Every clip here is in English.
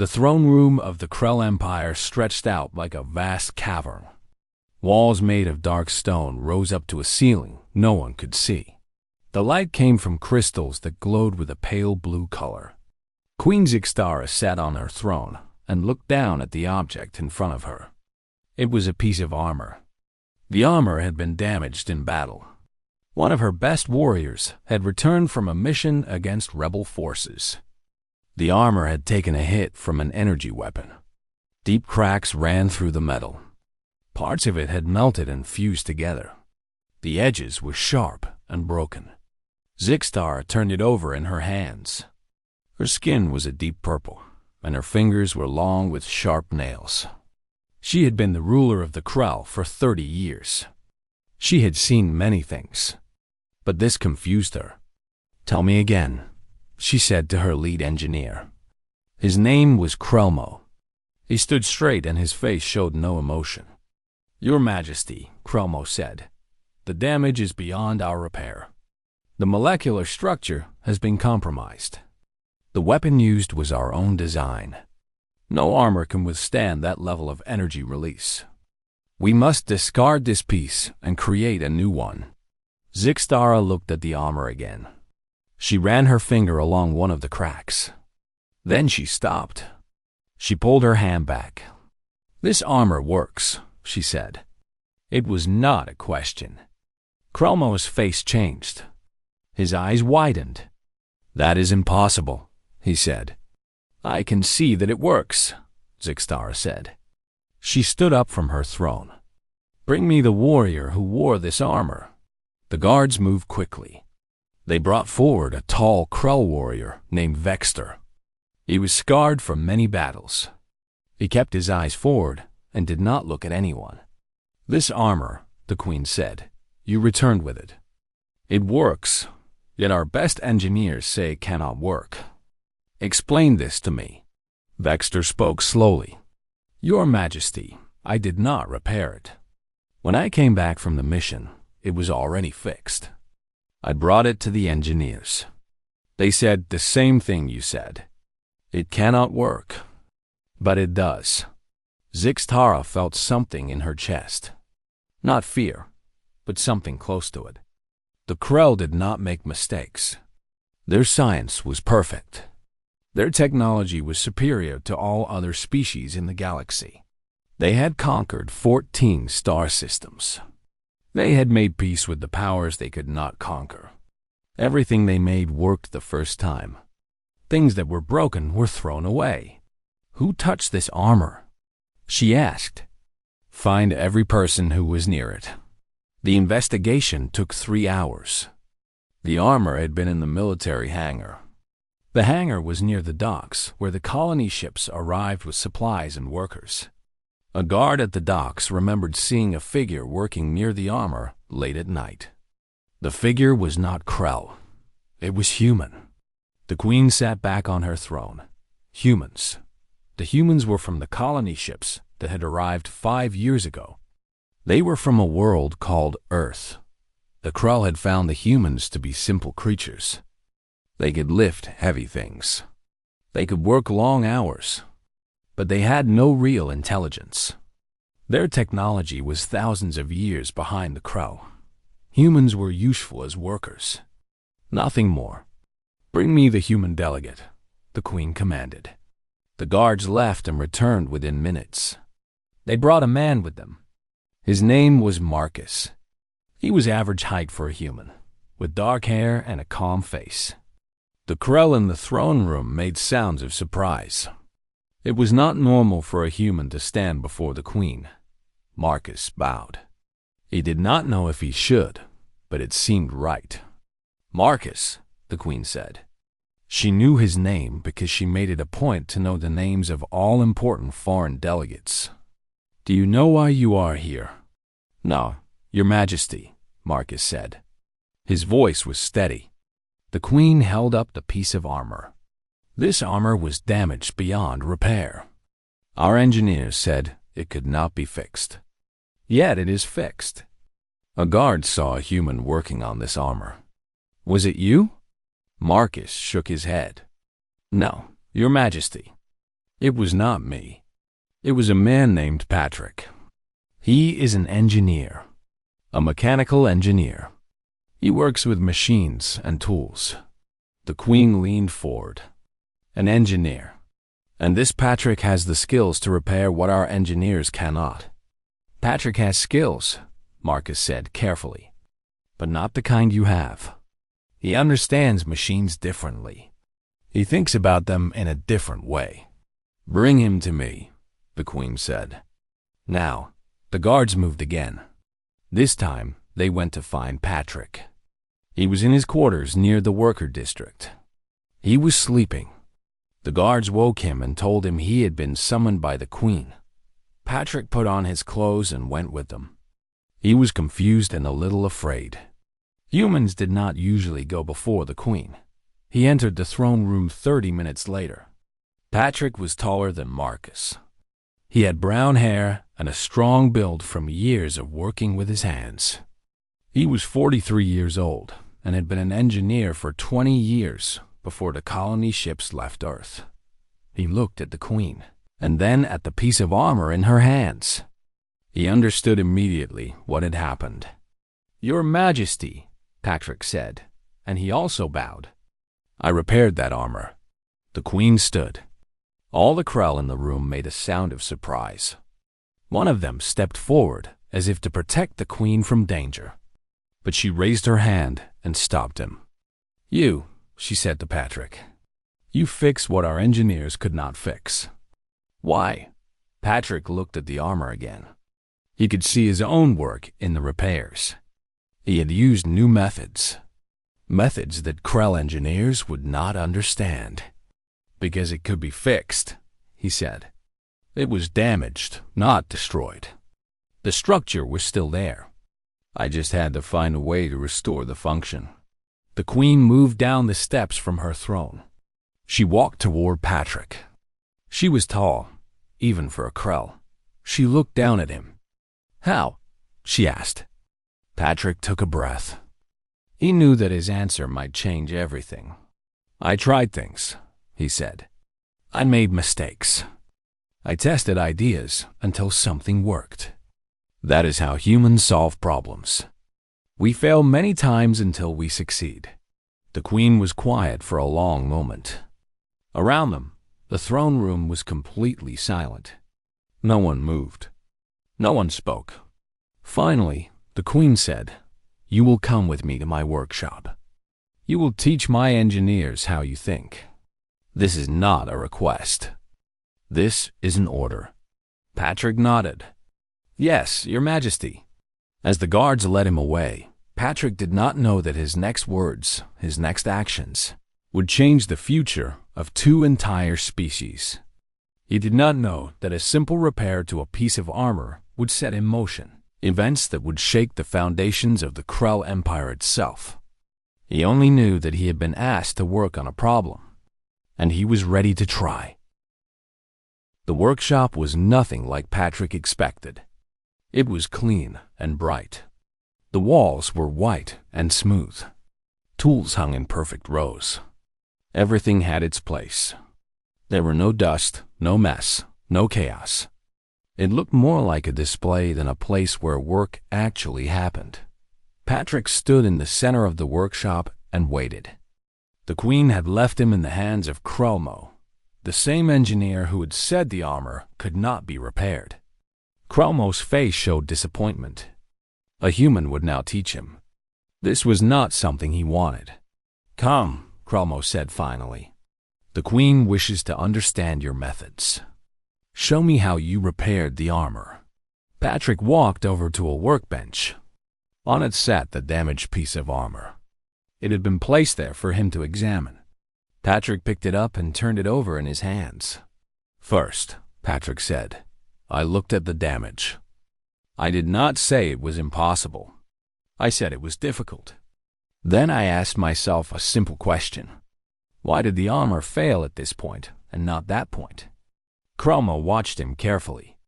The throne room of the Krell Empire stretched out like a vast cavern. Walls made of dark stone rose up to a ceiling no one could see. The light came from crystals that glowed with a pale blue color. Queen Zixtara sat on her throne and looked down at the object in front of her. It was a piece of armor. The armor had been damaged in battle. One of her best warriors had returned from a mission against rebel forces. The armor had taken a hit from an energy weapon. Deep cracks ran through the metal. Parts of it had melted and fused together. The edges were sharp and broken. Zixtara turned it over in her hands. Her skin was a deep purple, and her fingers were long with sharp nails. She had been the ruler of the Krell for 30 years. She had seen many things, but this confused her. "Tell me again," she said to her lead engineer. His name was Krellmo. He stood straight and his face showed no emotion. "Your Majesty," Krellmo said, "the damage is beyond our repair. The molecular structure has been compromised. The weapon used was our own design. No armor can withstand that level of energy release. We must discard this piece and create a new one." Zixtara looked at the armor again. She ran her finger along one of the cracks. Then she stopped. She pulled her hand back. "This armor works," she said. It was not a question. Krellmo's face changed. His eyes widened. "That is impossible," he said. "I can see that it works," Zixtara said. She stood up from her throne. "Bring me the warrior who wore this armor." The guards moved quickly. They brought forward a tall Krell warrior named Vexter. He was scarred from many battles. He kept his eyes forward and did not look at anyone. "This armor," the queen said, "you returned with it. It works, yet our best engineers say it cannot work. Explain this to me." Vexter spoke slowly. "Your Majesty, I did not repair it. When I came back from the mission, it was already fixed. I brought it to the engineers. They said the same thing you said. It cannot work. But it does." Zixtara felt something in her chest. Not fear, but something close to it. The Krell did not make mistakes. Their science was perfect. Their technology was superior to all other species in the galaxy. They had conquered 14 star systems. They had made peace with the powers they could not conquer. Everything they made worked the first time. Things that were broken were thrown away. "Who touched this armor?" she asked. "Find every person who was near it." The investigation took 3 hours. The armor had been in the military hangar. The hangar was near the docks where the colony ships arrived with supplies and workers. A guard at the docks remembered seeing a figure working near the armor late at night. The figure was not Krell. It was human. The queen sat back on her throne. Humans. The humans were from the colony ships that had arrived 5 years ago. They were from a world called Earth. The Krell had found the humans to be simple creatures. They could lift heavy things. They could work long hours. But they had no real intelligence. Their technology was thousands of years behind the Krell. Humans were useful as workers. Nothing more. "Bring me the human delegate," the queen commanded. The guards left and returned within minutes. They brought a man with them. His name was Marcus. He was average height for a human, with dark hair and a calm face. The Krell in the throne room made sounds of surprise. It was not normal for a human to stand before the queen. Marcus bowed. He did not know if he should, but it seemed right. "Marcus," the queen said. She knew his name because she made it a point to know the names of all important foreign delegates. "Do you know why you are here?" "No, Your Majesty," Marcus said. His voice was steady. The queen held up the piece of armor. This armor was damaged beyond repair. Our engineers said it could not be fixed. Yet it is fixed. A guard saw a human working on this armor. "Was it you?" Marcus shook his head. "No, Your Majesty. It was not me. It was a man named Patrick. He is an engineer, a mechanical engineer. He works with machines and tools. The Queen leaned forward. An engineer. And this Patrick has the skills to repair what our engineers cannot. Patrick has skills, Marcus said carefully, but not the kind you have. He understands machines differently. He thinks about them in a different way. Bring him to me, the Queen said. Now, the guards moved again. This time, they went to find Patrick. He was in his quarters near the worker district. He was sleeping. The guards woke him and told him he had been summoned by the Queen. Patrick put on his clothes and went with them. He was confused and a little afraid. Humans did not usually go before the Queen. He entered the throne room 30 minutes later. Patrick was taller than Marcus. He had brown hair and a strong build from years of working with his hands. He was 43 years old and had been an engineer for 20 years before the colony ships left Earth. He looked at the Queen and then at the piece of armor in her hands. He understood immediately what had happened. "Your Majesty," Patrick said, and he also bowed. "I repaired that armor." The Queen stood. All the Krell in the room made a sound of surprise. One of them stepped forward as if to protect the Queen from danger. But she raised her hand and stopped him. "You," she said to Patrick, "you fix what our engineers could not fix." "Why?" Patrick looked at the armor again. He could see his own work in the repairs. He had used new methods. Methods that Krell engineers would not understand. "Because it could be fixed," he said. "It was damaged, not destroyed. The structure was still there. I just had to find a way to restore the function." The Queen moved down the steps from her throne. She walked toward Patrick. She was tall, even for a Krell. She looked down at him. "How?" she asked. Patrick took a breath. He knew that his answer might change everything. "I tried things," he said. "I made mistakes. I tested ideas until something worked. That is how humans solve problems. We fail many times until we succeed." The Queen was quiet for a long moment. Around them, the throne room was completely silent. No one moved. No one spoke. Finally, the Queen said, "You will come with me to my workshop. You will teach my engineers how you think. This is not a request. This is an order." Patrick nodded. "Yes, Your Majesty." As the guards led him away, Patrick did not know that his next words, his next actions, would change the future of 2 entire species. He did not know that a simple repair to a piece of armor would set in motion events that would shake the foundations of the Krell Empire itself. He only knew that he had been asked to work on a problem, and he was ready to try. The workshop was nothing like Patrick expected. It was clean and bright. The walls were white and smooth. Tools hung in perfect rows. Everything had its place. There were no dust, no mess, no chaos. It looked more like a display than a place where work actually happened. Patrick stood in the center of the workshop and waited. The Queen had left him in the hands of Krelmo, the same engineer who had said the armor could not be repaired. Krelmo's face showed disappointment. A human would now teach him. This was not something he wanted. "Come," Krelmo said finally. "The Queen wishes to understand your methods. Show me how you repaired the armor." Patrick walked over to a workbench. On it sat the damaged piece of armor. It had been placed there for him to examine. Patrick picked it up and turned it over in his hands. "First," Patrick said, "I looked at the damage. I did not say it was impossible. I said it was difficult. Then I asked myself a simple question. Why did the armor fail at this point and not that point?" Krelmo watched him carefully.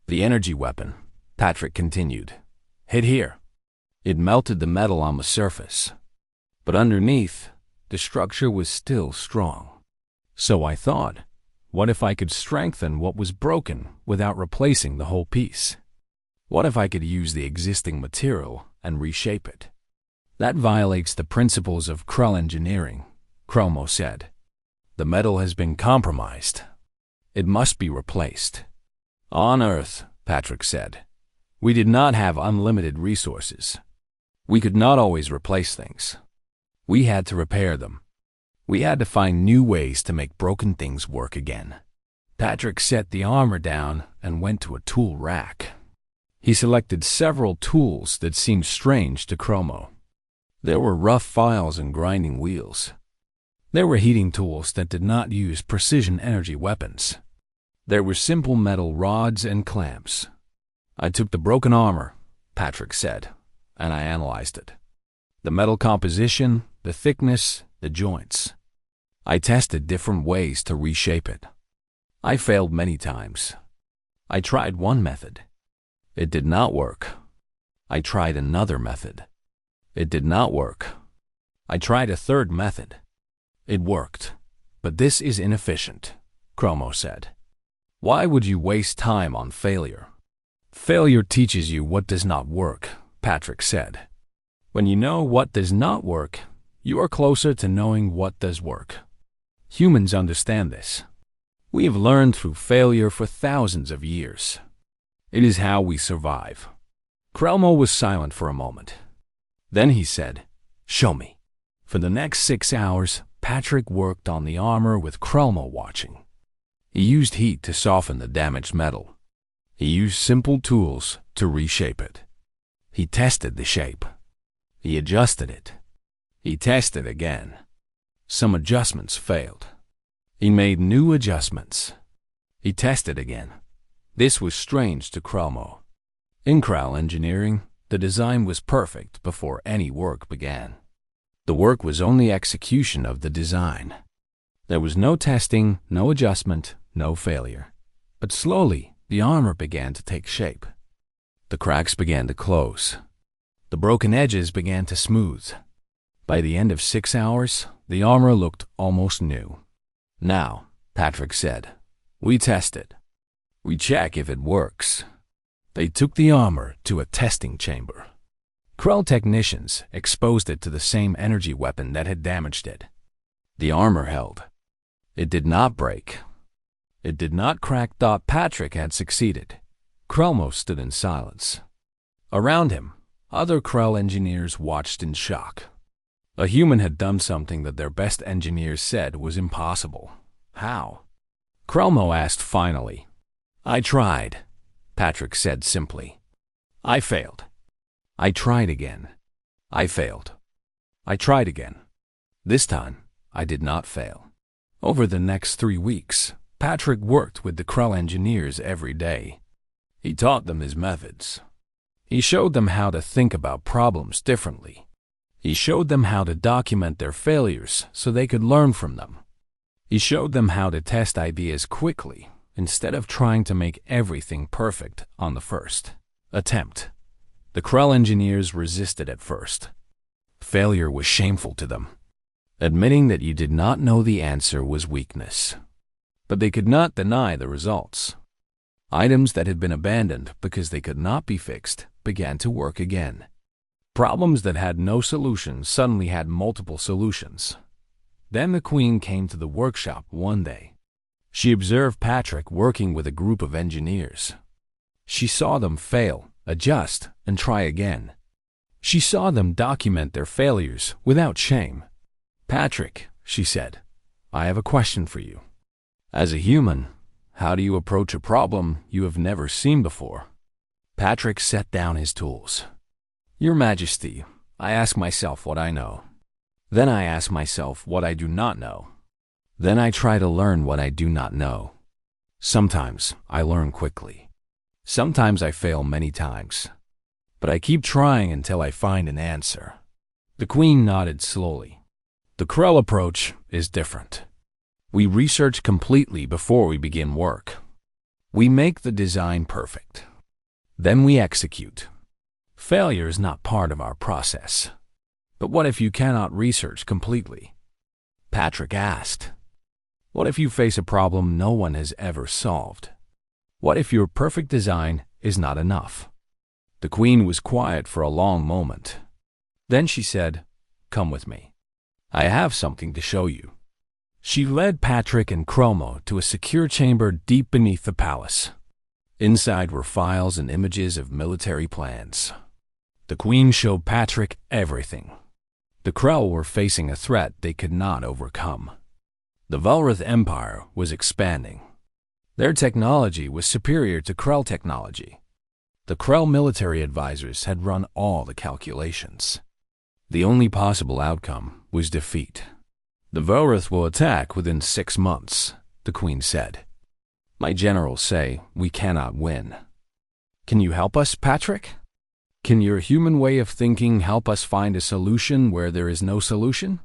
"The energy weapon," Patrick continued, "hit here. It melted the metal on the surface. But underneath, the structure was still strong. So I thought, What if I could strengthen what was broken without replacing the whole piece? What if I could use the existing material and reshape it? That violates the principles of Krell engineering, Krellmo said. The metal has been compromised. It must be replaced. On Earth, Patrick said, we did not have unlimited resources. We could not always replace things. We had to repair them. We had to find new ways to make broken things work again. Patrick set the armor down and went to a tool rack. He selected several tools that seemed strange to Krellmo. There were rough files and grinding wheels. There were heating tools that did not use precision energy weapons. There were simple metal rods and clamps. I took the broken armor, Patrick said, and I analyzed it. The metal composition, the thickness, the joints. I tested different ways to reshape it. I failed many times. I tried one method. It did not work. I tried another method. It did not work. I tried a third method. It worked. But this is inefficient, Krellmo said. Why would you waste time on failure? Failure teaches you what does not work, Patrick said. When you know what does not work, you are closer to knowing what does work. Humans understand this. We have learned through failure for thousands of years. It is how we survive. Krellmo was silent for a moment. Then he said, "Show me." For the next 6 hours, Patrick worked on the armor with Krellmo watching. He used heat to soften the damaged metal. He used simple tools to reshape it. He tested the shape. He adjusted it. He tested again. Some adjustments failed. He made new adjustments. He tested again. This was strange to Krellmo. In Krell engineering, the design was perfect before any work began. The work was only execution of the design. There was no testing, no adjustment, no failure. But slowly, the armor began to take shape. The cracks began to close. The broken edges began to smooth. By the end of 6 hours, the armor looked almost new. Now, Patrick said, we test it. We check if it works. They took the armor to a testing chamber. Krell technicians exposed it to the same energy weapon that had damaged it. The armor held. It did not break. It did not crack. Thought Patrick had succeeded. Krellmo stood in silence. Around him, other Krell engineers watched in shock. A human had done something that their best engineers said was impossible. How? Krellmo asked finally. I tried, Patrick said simply. I failed. I tried again. I failed. I tried again. This time, I did not fail. Over the next 3 weeks, Patrick worked with the Krell engineers every day. He taught them his methods. He showed them how to think about problems differently. He showed them how to document their failures so they could learn from them. He showed them how to test ideas quickly instead of trying to make everything perfect on the first attempt. The Krell engineers resisted at first. Failure was shameful to them. Admitting that you did not know the answer was weakness. But they could not deny the results. Items that had been abandoned because they could not be fixed began to work again. Problems that had no solution suddenly had multiple solutions. Then the Queen came to the workshop one day. She observed Patrick working with a group of engineers. She saw them fail, adjust, and try again. She saw them document their failures without shame. Patrick, she said, I have a question for you. As a human, how do you approach a problem you have never seen before? Patrick set down his tools. Your Majesty, I ask myself what I know. Then I ask myself what I do not know. Then I try to learn what I do not know. Sometimes I learn quickly. Sometimes I fail many times. But I keep trying until I find an answer. The Queen nodded slowly. The Krell approach is different. We research completely before we begin work. We make the design perfect. Then we execute. Failure is not part of our process. But what if you cannot research completely? Patrick asked. What if you face a problem no one has ever solved? What if your perfect design is not enough? The Queen was quiet for a long moment. Then she said, "Come with me. I have something to show you." She led Patrick and Chromo to a secure chamber deep beneath the palace. Inside were files and images of military plans. The Queen showed Patrick everything. The Krell were facing a threat they could not overcome. The Velroth Empire was expanding. Their technology was superior to Krell technology. The Krell military advisors had run all the calculations. The only possible outcome was defeat. "The Velroth will attack within 6 months," the Queen said. "My generals say we cannot win. Can you help us, Patrick? Can your human way of thinking help us find a solution where there is no solution?"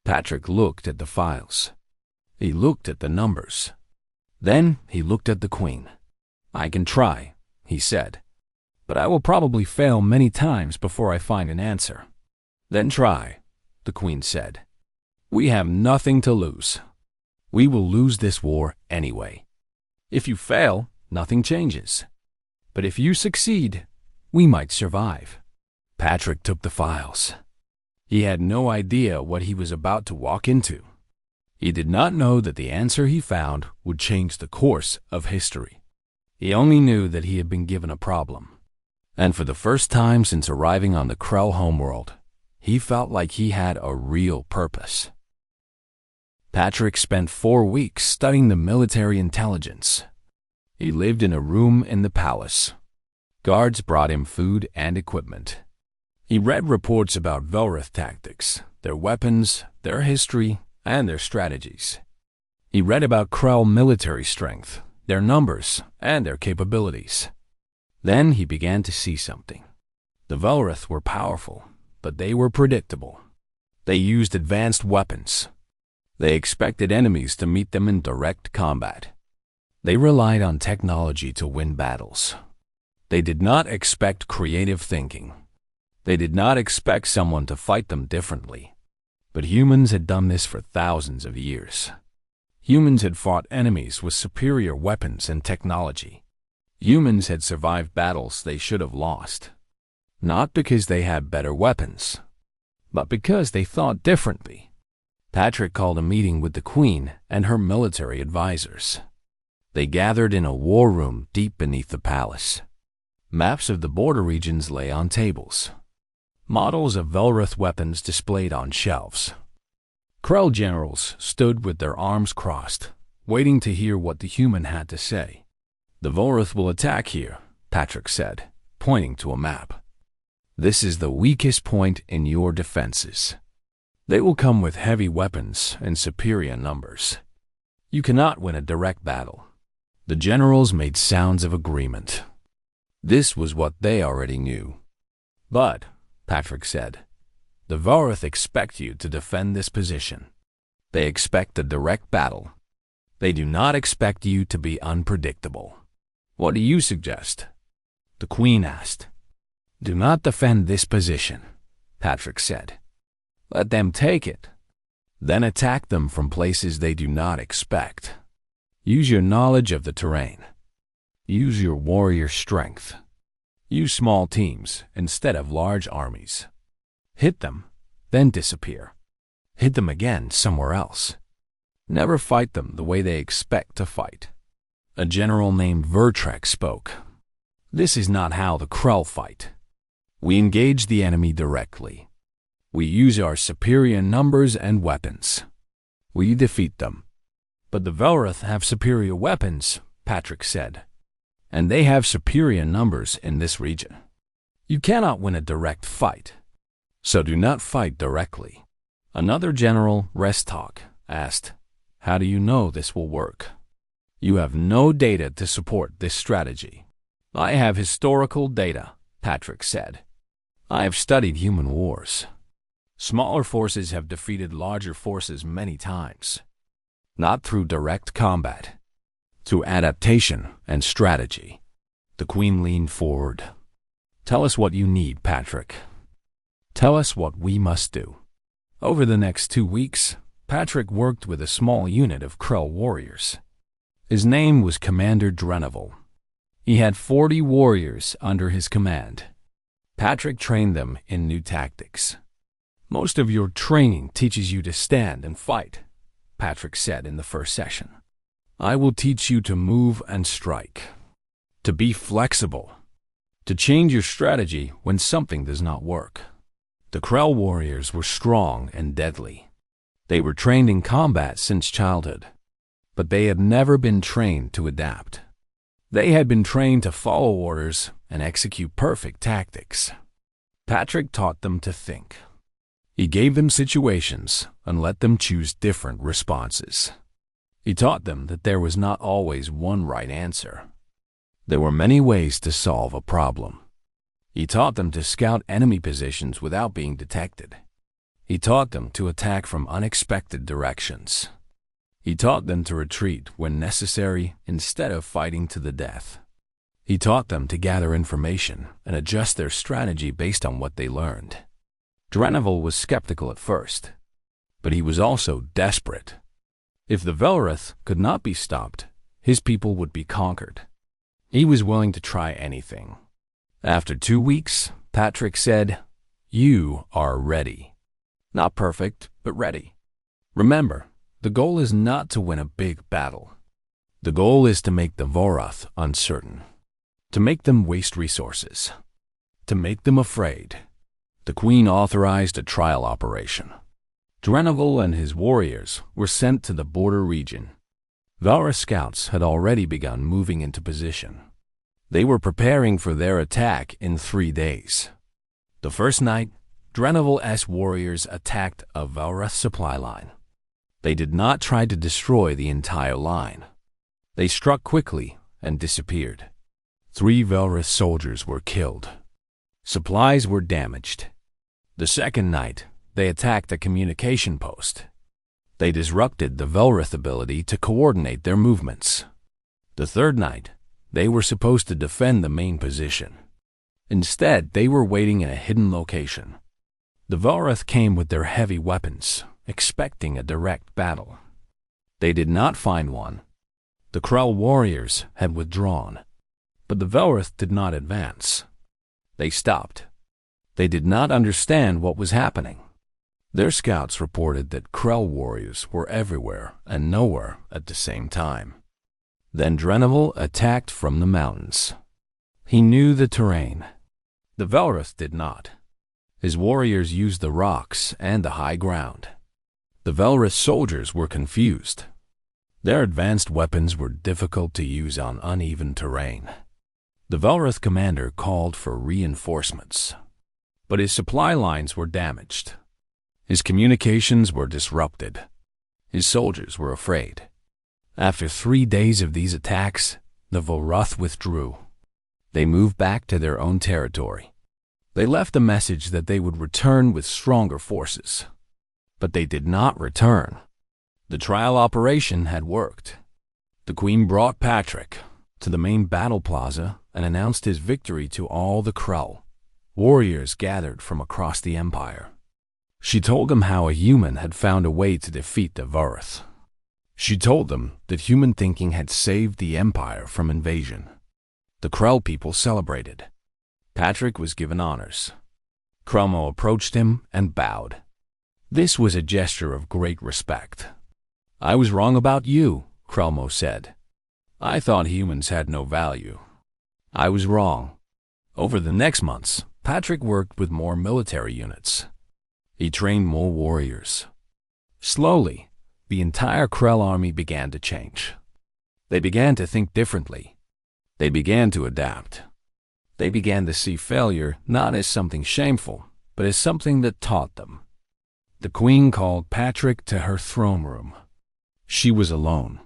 Patrick looked at the files. He looked at the numbers. Then he looked at the Queen. "I can try," he said, "but I will probably fail many times before I find an answer." "Then try," the Queen said. "We have nothing to lose. We will lose this war anyway. If you fail, nothing changes. But if you succeed, we might survive." Patrick took the files. He had no idea what he was about to walk into. He did not know that the answer he found would change the course of history. He only knew that he had been given a problem. And for the first time since arriving on the Krell homeworld, he felt like he had a real purpose. Patrick spent 4 weeks studying the military intelligence. He lived in a room in the palace. Guards brought him food and equipment. He read reports about Velroth tactics, their weapons, their history, and their strategies. He read about Krell military strength, their numbers, and their capabilities. Then he began to see something. The Velroth were powerful, but they were predictable. They used advanced weapons. They expected enemies to meet them in direct combat. They relied on technology to win battles. They did not expect creative thinking. They did not expect someone to fight them differently. But humans had done this for thousands of years. Humans had fought enemies with superior weapons and technology. Humans had survived battles they should have lost. Not because they had better weapons, but because they thought differently. Patrick called a meeting with the Queen and her military advisors. They gathered in a war room deep beneath the palace. Maps of the border regions lay on tables. Models of Velroth weapons displayed on shelves. Krell generals stood with their arms crossed, waiting to hear what the human had to say. "The Velroth will attack here," Patrick said, pointing to a map. "This is the weakest point in your defenses. They will come with heavy weapons and superior numbers. You cannot win a direct battle." The generals made sounds of agreement. This was what they already knew. "But," Patrick said, "the Velroth expect you to defend this position. They expect a direct battle. They do not expect you to be unpredictable. What do you suggest?" The Queen asked. "Do not defend this position," Patrick said. "Let them take it. Then attack them from places they do not expect. Use your knowledge of the terrain. Use your warrior strength. Use small teams instead of large armies. Hit them, then disappear. Hit them again somewhere else. Never fight them the way they expect to fight." A general named Vertrek spoke. "This is not how the Krell fight. We engage the enemy directly. We use our superior numbers and weapons. We defeat them." "But the Velroth have superior weapons," Patrick said. "And they have superior numbers in this region. You cannot win a direct fight. So do not fight directly." Another general, Restok, asked, "How do you know this will work?" "You have no data to support this strategy." "I have historical data," Patrick said. "I have studied human wars. Smaller forces have defeated larger forces many times. Not through direct combat, through adaptation and strategy." The Queen leaned forward. "Tell us what you need, Patrick. Tell us what we must do." Over the next 2 weeks, Patrick worked with a small unit of Krell warriors. His name was Commander Dreneval. He had 40 warriors under his command. Patrick trained them in new tactics. "Most of your training teaches you to stand and fight," Patrick said in the first session. "I will teach you to move and strike, to be flexible, to change your strategy when something does not work." The Krell warriors were strong and deadly. They were trained in combat since childhood, but they had never been trained to adapt. They had been trained to follow orders and execute perfect tactics. Patrick taught them to think. He gave them situations and let them choose different responses. He taught them that there was not always one right answer. There were many ways to solve a problem. He taught them to scout enemy positions without being detected. He taught them to attack from unexpected directions. He taught them to retreat when necessary instead of fighting to the death. He taught them to gather information and adjust their strategy based on what they learned. Dreneval was skeptical at first, but he was also desperate. If the Velrith could not be stopped, his people would be conquered. He was willing to try anything. After 2 weeks, Patrick said, "You are ready. Not perfect, but ready. Remember, the goal is not to win a big battle. The goal is to make the Vorath uncertain, to make them waste resources, to make them afraid." The Queen authorized a trial operation. Dreneval and his warriors were sent to the border region. Valra scouts had already begun moving into position. They were preparing for their attack in 3 days. The first night, Dreneval's warriors attacked a Valra supply line. They did not try to destroy the entire line. They struck quickly and disappeared. 3 Velrith soldiers were killed. Supplies were damaged. The second night, they attacked a communication post. They disrupted the Velrith ability to coordinate their movements. The third night, they were supposed to defend the main position. Instead, they were waiting in a hidden location. The Velrith came with their heavy weapons, expecting a direct battle. They did not find one. The Krell warriors had withdrawn, but the Velrith did not advance. They stopped. They did not understand what was happening. Their scouts reported that Krell warriors were everywhere and nowhere at the same time. Then Dreneval attacked from the mountains. He knew the terrain. The Velrith did not. His warriors used the rocks and the high ground. The Velrith soldiers were confused. Their advanced weapons were difficult to use on uneven terrain. The Velrith commander called for reinforcements, but his supply lines were damaged. His communications were disrupted. His soldiers were afraid. After 3 days of these attacks, the Vorath withdrew. They moved back to their own territory. They left a message that they would return with stronger forces. But they did not return. The trial operation had worked. The Queen brought Patrick to the main battle plaza and announced his victory to all the Krell warriors gathered from across the Empire. She told them how a human had found a way to defeat the Vorath. She told them that human thinking had saved the Empire from invasion. The Krell people celebrated. Patrick was given honors. Krellmo approached him and bowed. This was a gesture of great respect. "I was wrong about you," Krellmo said. "I thought humans had no value. I was wrong." Over the next months, Patrick worked with more military units. He trained more warriors. Slowly, the entire Krell army began to change. They began to think differently. They began to adapt. They began to see failure not as something shameful, but as something that taught them. The Queen called Patrick to her throne room. She was alone.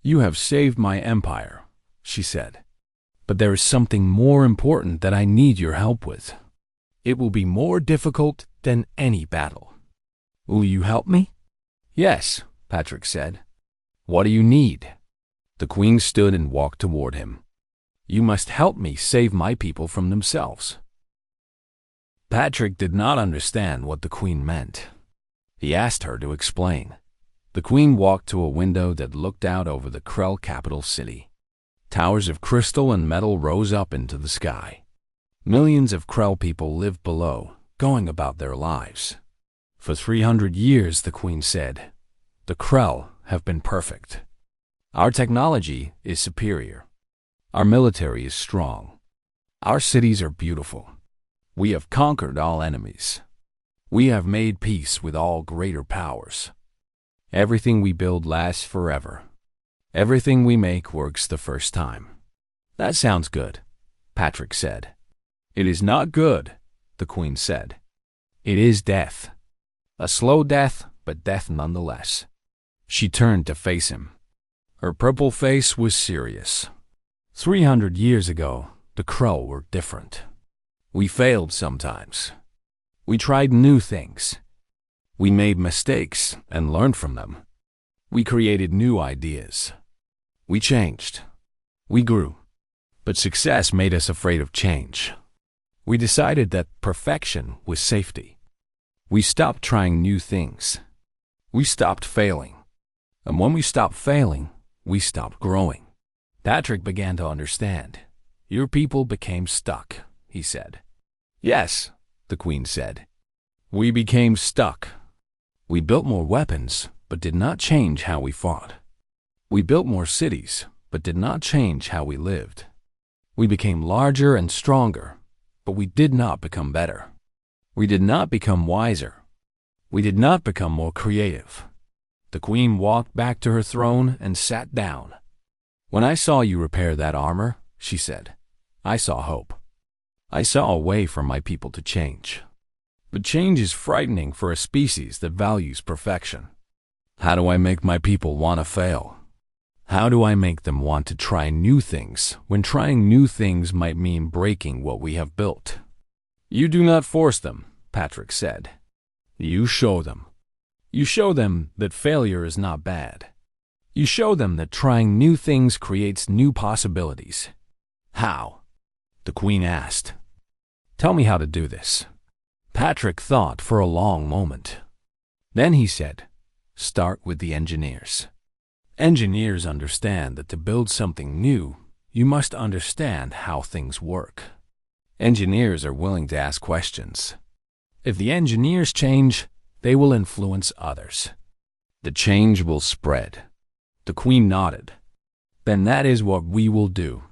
"You have saved my empire," she said. "But there is something more important that I need your help with. It will be more difficult than any battle. Will you help me?" "Yes," Patrick said. "What do you need?" The Queen stood and walked toward him. "You must help me save my people from themselves." Patrick did not understand what the Queen meant. He asked her to explain. The queen walked to a window that looked out over the Krell capital city. Towers of crystal and metal rose up into the sky. Millions of Krell people lived below, going about their lives. For 300 years, the queen said, the Krell have been perfect. Our technology is superior. Our military is strong. Our cities are beautiful. We have conquered all enemies. We have made peace with all greater powers. Everything we build lasts forever. Everything we make works the first time. That sounds good, Patrick said. It is not good, the queen said. It is death. A slow death, but death nonetheless. She turned to face him. Her purple face was serious. 300 years ago, the Krell were different. We failed sometimes. We tried new things. We made mistakes and learned from them. We created new ideas. We changed. We grew. But success made us afraid of change. We decided that perfection was safety. We stopped trying new things. We stopped failing. And when we stopped failing, we stopped growing. Patrick began to understand. Your people became stuck, he said. Yes, the queen said. We became stuck. We built more weapons, but did not change how we fought. We built more cities, but did not change how we lived. We became larger and stronger, but we did not become better. We did not become wiser. We did not become more creative. The queen walked back to her throne and sat down. When I saw you repair that armor, she said, I saw hope. I saw a way for my people to change. But change is frightening for a species that values perfection. How do I make my people want to fail? How do I make them want to try new things when trying new things might mean breaking what we have built? You do not force them, Patrick said. You show them. You show them that failure is not bad. You show them that trying new things creates new possibilities. How? The queen asked. Tell me how to do this. Patrick thought for a long moment. Then he said, start with the engineers. Engineers understand that to build something new, you must understand how things work. Engineers are willing to ask questions. If the engineers change, they will influence others. The change will spread. The queen nodded. Then that is what we will do.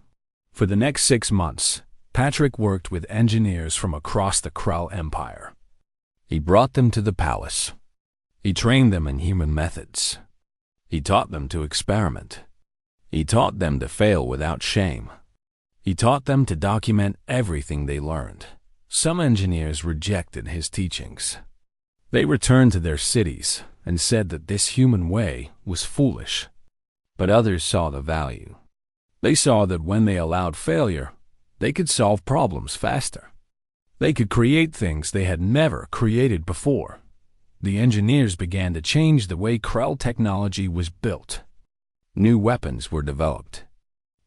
For the next 6 months, Patrick worked with engineers from across the Krell Empire. He brought them to the palace. He trained them in human methods. He taught them to experiment. He taught them to fail without shame. He taught them to document everything they learned. Some engineers rejected his teachings. They returned to their cities and said that this human way was foolish. But others saw the value. They saw that when they allowed failure, they could solve problems faster. They could create things they had never created before. The engineers began to change the way Krell technology was built. New weapons were developed.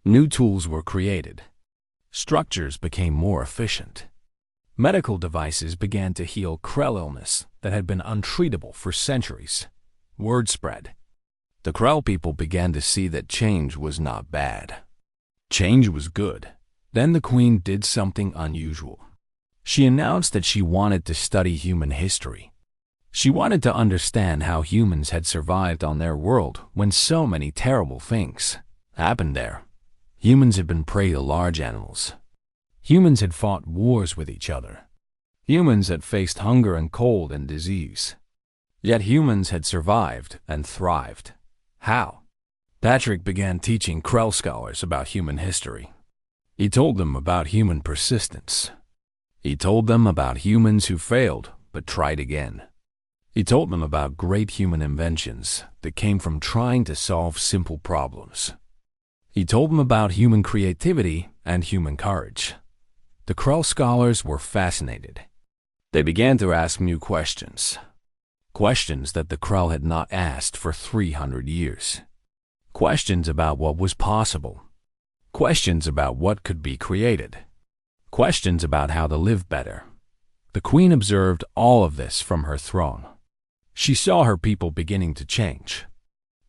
New tools were created. Structures became more efficient. Medical devices began to heal Krell illness that had been untreatable for centuries. Word spread. The Krell people began to see that change was not bad. Change was good. Then the queen did something unusual. She announced that she wanted to study human history. She wanted to understand how humans had survived on their world when so many terrible things happened there. Humans had been prey to large animals. Humans had fought wars with each other. Humans had faced hunger and cold and disease. Yet humans had survived and thrived. How? Patrick began teaching Krell scholars about human history. He told them about human persistence. He told them about humans who failed but tried again. He told them about great human inventions that came from trying to solve simple problems. He told them about human creativity and human courage. The Krell scholars were fascinated. They began to ask new questions. Questions that the Krell had not asked for 300 years. Questions about what was possible. Questions about what could be created. Questions about how to live better. The queen observed all of this from her throne. She saw her people beginning to change.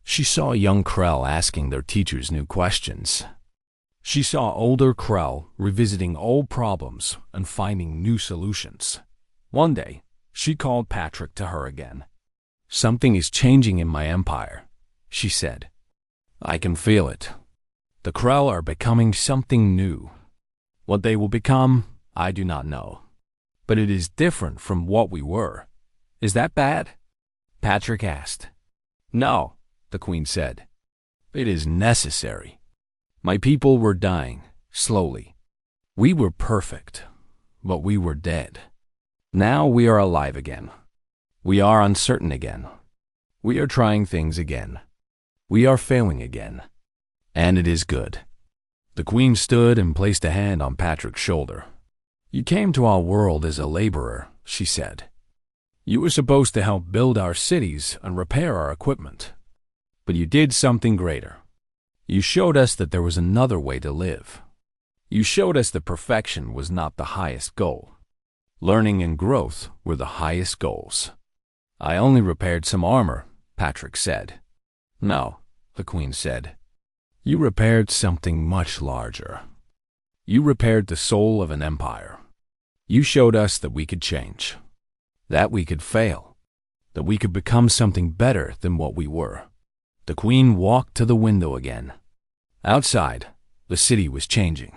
She saw young Krell asking their teachers new questions. She saw older Krell revisiting old problems and finding new solutions. One day, she called Patrick to her again. "Something is changing in my empire," she said. "I can feel it. The Krell are becoming something new. What they will become, I do not know. But it is different from what we were. Is that bad?" Patrick asked. "No," the Queen said. "It is necessary. My people were dying, slowly. We were perfect, but we were dead. Now we are alive again. We are uncertain again. We are trying things again. We are failing again. And it is good." The Queen stood and placed a hand on Patrick's shoulder. "You came to our world as a laborer," she said. "You were supposed to help build our cities and repair our equipment. But you did something greater. You showed us that there was another way to live. You showed us that perfection was not the highest goal. Learning and growth were the highest goals." "I only repaired some armor," Patrick said. "No," the Queen said. "You repaired something much larger. You repaired the soul of an empire. You showed us that we could change, that we could fail, that we could become something better than what we were." The Queen walked to the window again. Outside, the city was changing.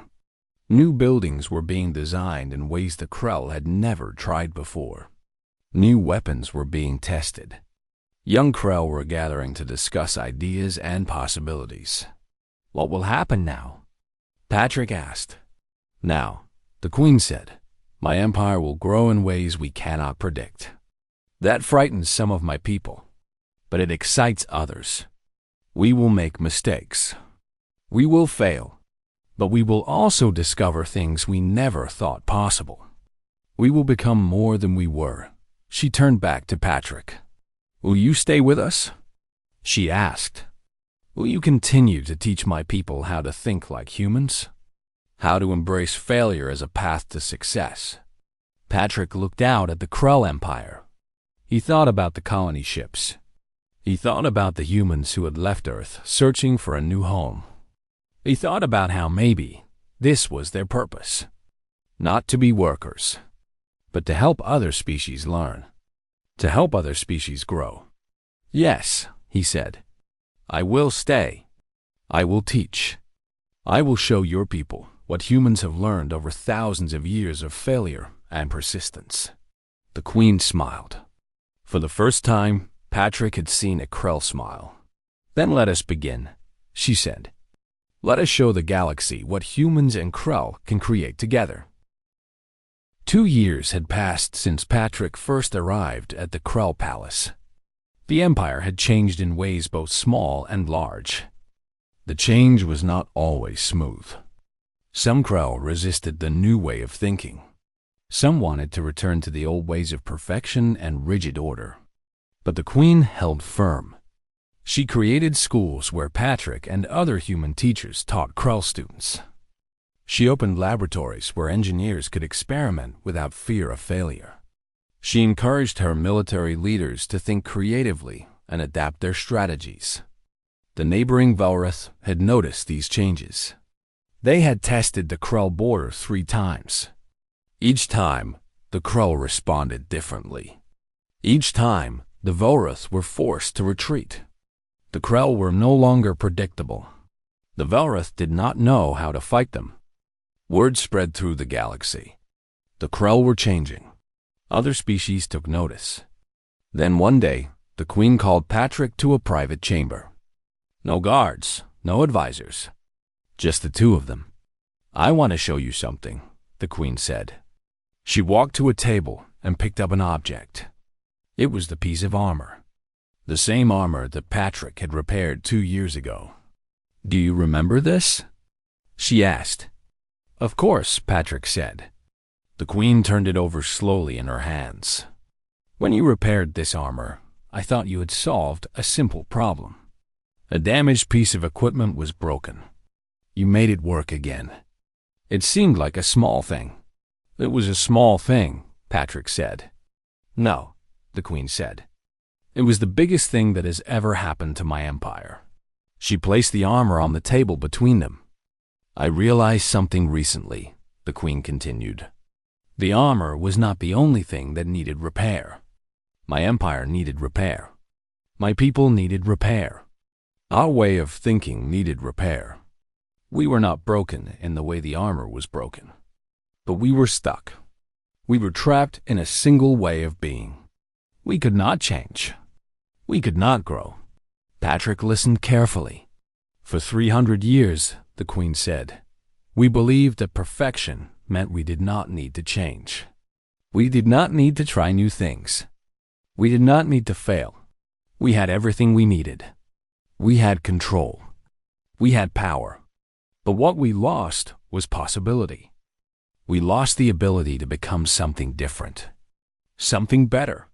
New buildings were being designed in ways the Krell had never tried before. New weapons were being tested. Young Krell were gathering to discuss ideas and possibilities. "What will happen now?" Patrick asked. "Now," the Queen said, "my empire will grow in ways we cannot predict. That frightens some of my people, but it excites others. We will make mistakes. We will fail, but we will also discover things we never thought possible. We will become more than we were." She turned back to Patrick. "Will you stay with us?" she asked. "Will you continue to teach my people how to think like humans? How to embrace failure as a path to success?" Patrick looked out at the Krell Empire. He thought about the colony ships. He thought about the humans who had left Earth searching for a new home. He thought about how maybe this was their purpose. Not to be workers, but to help other species learn, to help other species grow. "Yes," he said, "I will stay. I will teach. I will show your people what humans have learned over thousands of years of failure and persistence." The Queen smiled. For the first time, Patrick had seen a Krell smile. "Then let us begin," she said. "Let us show the galaxy what humans and Krell can create together." 2 years had passed since Patrick first arrived at the Krell Palace. The Empire had changed in ways both small and large. The change was not always smooth. Some Krell resisted the new way of thinking. Some wanted to return to the old ways of perfection and rigid order. But the Queen held firm. She created schools where Patrick and other human teachers taught Krell students. She opened laboratories where engineers could experiment without fear of failure. She encouraged her military leaders to think creatively and adapt their strategies. The neighboring Velrith had noticed these changes. They had tested the Krell border 3 times. Each time, the Krell responded differently. Each time, the Velrith were forced to retreat. The Krell were no longer predictable. The Velrith did not know how to fight them. Word spread through the galaxy. The Krell were changing. Other species took notice. Then one day, the Queen called Patrick to a private chamber. No guards, no advisors, just the 2 of them. "I want to show you something," the Queen said. She walked to a table and picked up an object. It was the piece of armor. The same armor that Patrick had repaired 2 years ago. "Do you remember this?" she asked. "Of course," Patrick said. The Queen turned it over slowly in her hands. "When you repaired this armor, I thought you had solved a simple problem. A damaged piece of equipment was broken. You made it work again. It seemed like a small thing." "It was a small thing," Patrick said. "No," the Queen said. It was the biggest thing that has ever happened to my empire. She placed the armor on the table between them. I realized something recently, the queen continued. The armor was not the only thing that needed repair. My empire needed repair. My people needed repair. Our way of thinking needed repair. We were not broken in the way the armor was broken. But we were stuck. We were trapped in a single way of being. We could not change. We could not grow. Patrick listened carefully. For 300 years, the queen said, we believed that perfection meant we did not need to change. We did not need to try new things. We did not need to fail. We had everything we needed. We had control. We had power. But what we lost was possibility. We lost the ability to become something different. Something better.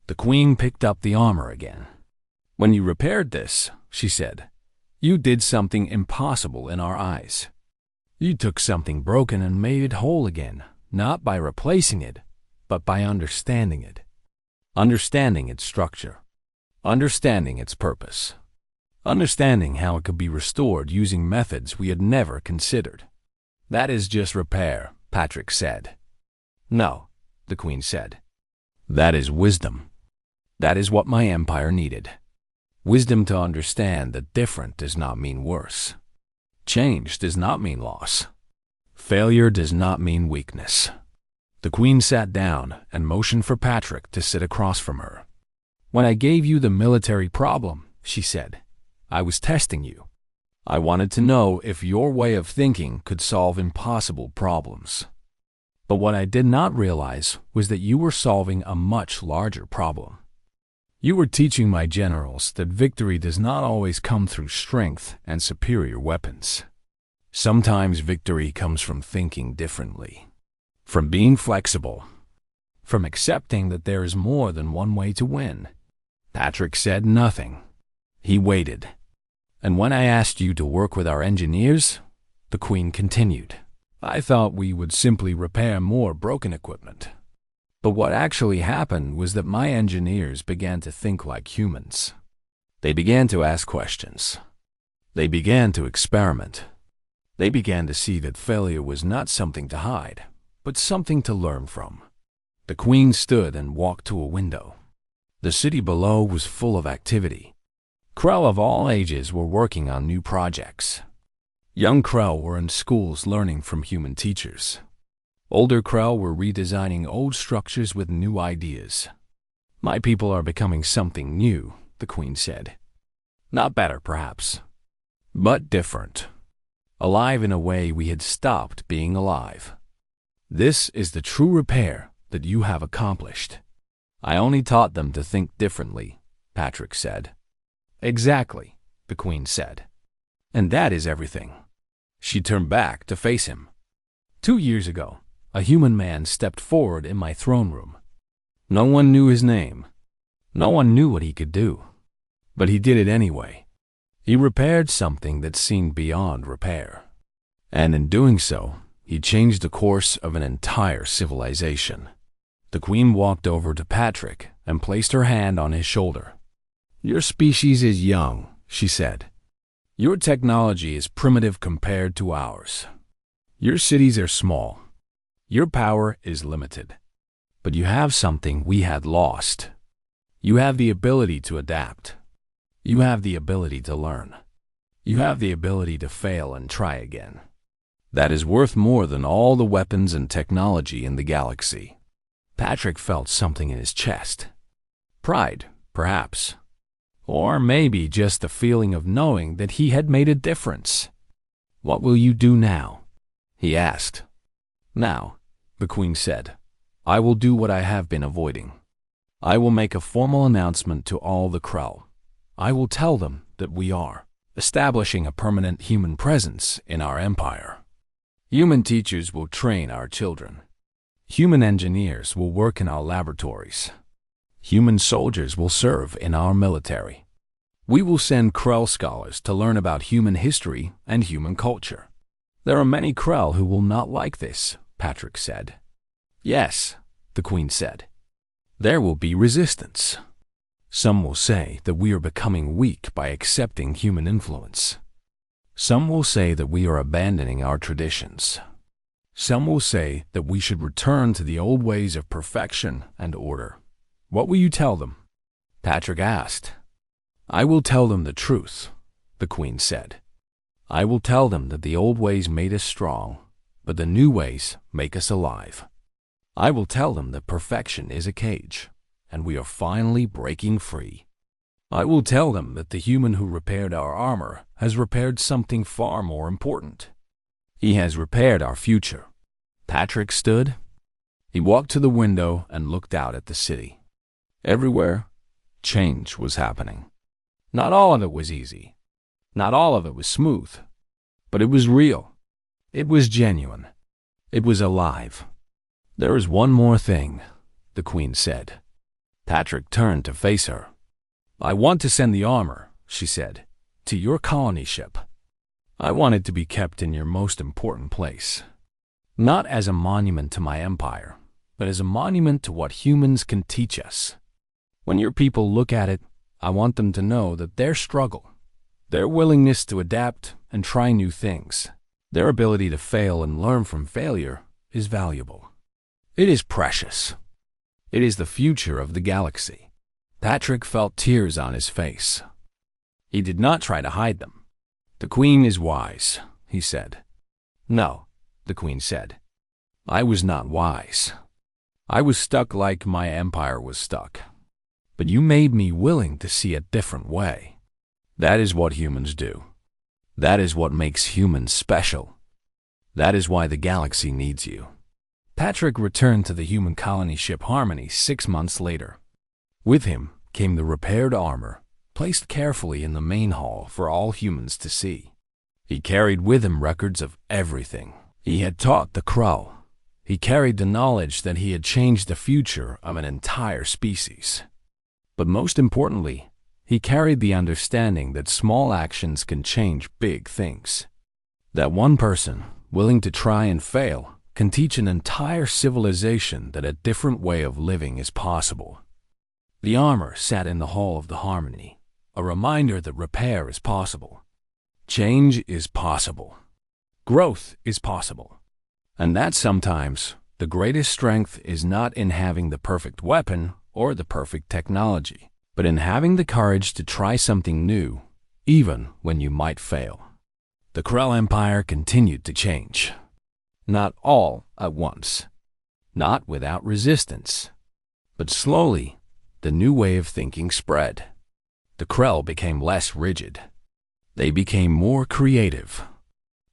The queen picked up the armor again. When you repaired this, she said, you did something impossible in our eyes. You took something broken and made it whole again, not by replacing it, but by understanding it. Understanding its structure. Understanding its purpose. Understanding how it could be restored using methods we had never considered. That is just repair, Patrick said. No, the queen said. That is wisdom. That is what my empire needed. Wisdom to understand that different does not mean worse. Change does not mean loss. Failure does not mean weakness. The queen sat down and motioned for Patrick to sit across from her. When I gave you the military problem, she said, I was testing you. I wanted to know if your way of thinking could solve impossible problems. But what I did not realize was that you were solving a much larger problem. You were teaching my generals that victory does not always come through strength and superior weapons. Sometimes victory comes from thinking differently, from being flexible, from accepting that there is more than one way to win. Patrick said nothing. He waited. And when I asked you to work with our engineers, the queen continued, I thought we would simply repair more broken equipment. But what actually happened was that my engineers began to think like humans. They began to ask questions. They began to experiment. They began to see that failure was not something to hide, but something to learn from. The queen stood and walked to a window. The city below was full of activity. Krell of all ages were working on new projects. Young Krell were in schools learning from human teachers. Older Krell were redesigning old structures with new ideas. My people are becoming something new, the queen said. Not better, perhaps, but different. Alive in a way we had stopped being alive. This is the true repair that you have accomplished. I only taught them to think differently, Patrick said. Exactly, the queen said. And that is everything. She turned back to face him. 2 years ago, a human man stepped forward in my throne room. No one knew his name. No one knew what he could do. But he did it anyway. He repaired something that seemed beyond repair. And in doing so, he changed the course of an entire civilization. The queen walked over to Patrick and placed her hand on his shoulder. Your species is young, she said. Your technology is primitive compared to ours. Your cities are small. Your power is limited. But you have something we had lost. You have the ability to adapt. You have the ability to learn. You have the ability to fail and try again. That is worth more than all the weapons and technology in the galaxy. Patrick felt something in his chest. Pride, perhaps. Or maybe just the feeling of knowing that he had made a difference. What will you do now? He asked. Now, the queen said, I will do what I have been avoiding. I will make a formal announcement to all the Krell. I will tell them that we are establishing a permanent human presence in our empire. Human teachers will train our children. Human engineers will work in our laboratories. Human soldiers will serve in our military. We will send Krell scholars to learn about human history and human culture. There are many Krell who will not like this, Patrick said. Yes, the queen said. There will be resistance. Some will say that we are becoming weak by accepting human influence. Some will say that we are abandoning our traditions. Some will say that we should return to the old ways of perfection and order. What will you tell them? Patrick asked. I will tell them the truth, the Queen said. I will tell them that the old ways made us strong, but the new ways make us alive. I will tell them that perfection is a cage, and we are finally breaking free. I will tell them that the human who repaired our armor has repaired something far more important. He has repaired our future. Patrick stood. He walked to the window and looked out at the city. Everywhere, change was happening. Not all of it was easy. Not all of it was smooth. But it was real. It was genuine. It was alive. There is one more thing, the Queen said. Patrick turned to face her. I want to send the armor, she said, to your colony ship. I want it to be kept in your most important place. Not as a monument to my empire, but as a monument to what humans can teach us. When your people look at it, I want them to know that their struggle, their willingness to adapt and try new things, their ability to fail and learn from failure is valuable. It is precious. It is the future of the galaxy. Patrick felt tears on his face. He did not try to hide them. The Queen is wise, he said. No, the Queen said. I was not wise. I was stuck like my empire was stuck. But you made me willing to see a different way. That is what humans do. That is what makes humans special. That is why the galaxy needs you. Patrick returned to the human colony ship Harmony 6 months later. With him came the repaired armor, placed carefully in the main hall for all humans to see. He carried with him records of everything. He had taught the Crow. He carried the knowledge that he had changed the future of an entire species. But most importantly, he carried the understanding that small actions can change big things. That one person, willing to try and fail, can teach an entire civilization that a different way of living is possible. The armor sat in the hall of the Harmony, a reminder that repair is possible. Change is possible. Growth is possible. And that sometimes the greatest strength is not in having the perfect weapon or the perfect technology, but in having the courage to try something new, even when you might fail. The Krell Empire continued to change. Not all at once, not without resistance, but slowly the new way of thinking spread. The Krell became less rigid. They became more creative.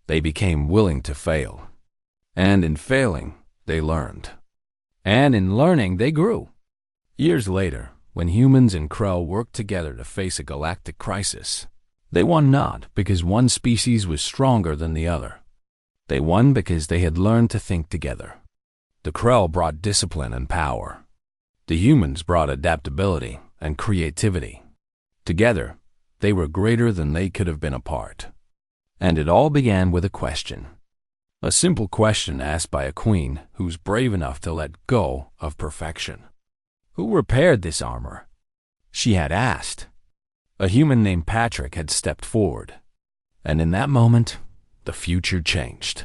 They became willing to fail. And in failing, they learned. And in learning, they grew. Years later, when humans and Krell worked together to face a galactic crisis, they won not because one species was stronger than the other. They won because they had learned to think together. The Krell brought discipline and power. The humans brought adaptability and creativity. Together, they were greater than they could have been apart. And it all began with a question. A simple question asked by a queen who's brave enough to let go of perfection. Who repaired this armor? She had asked. A human named Patrick had stepped forward. And in that moment, the future changed.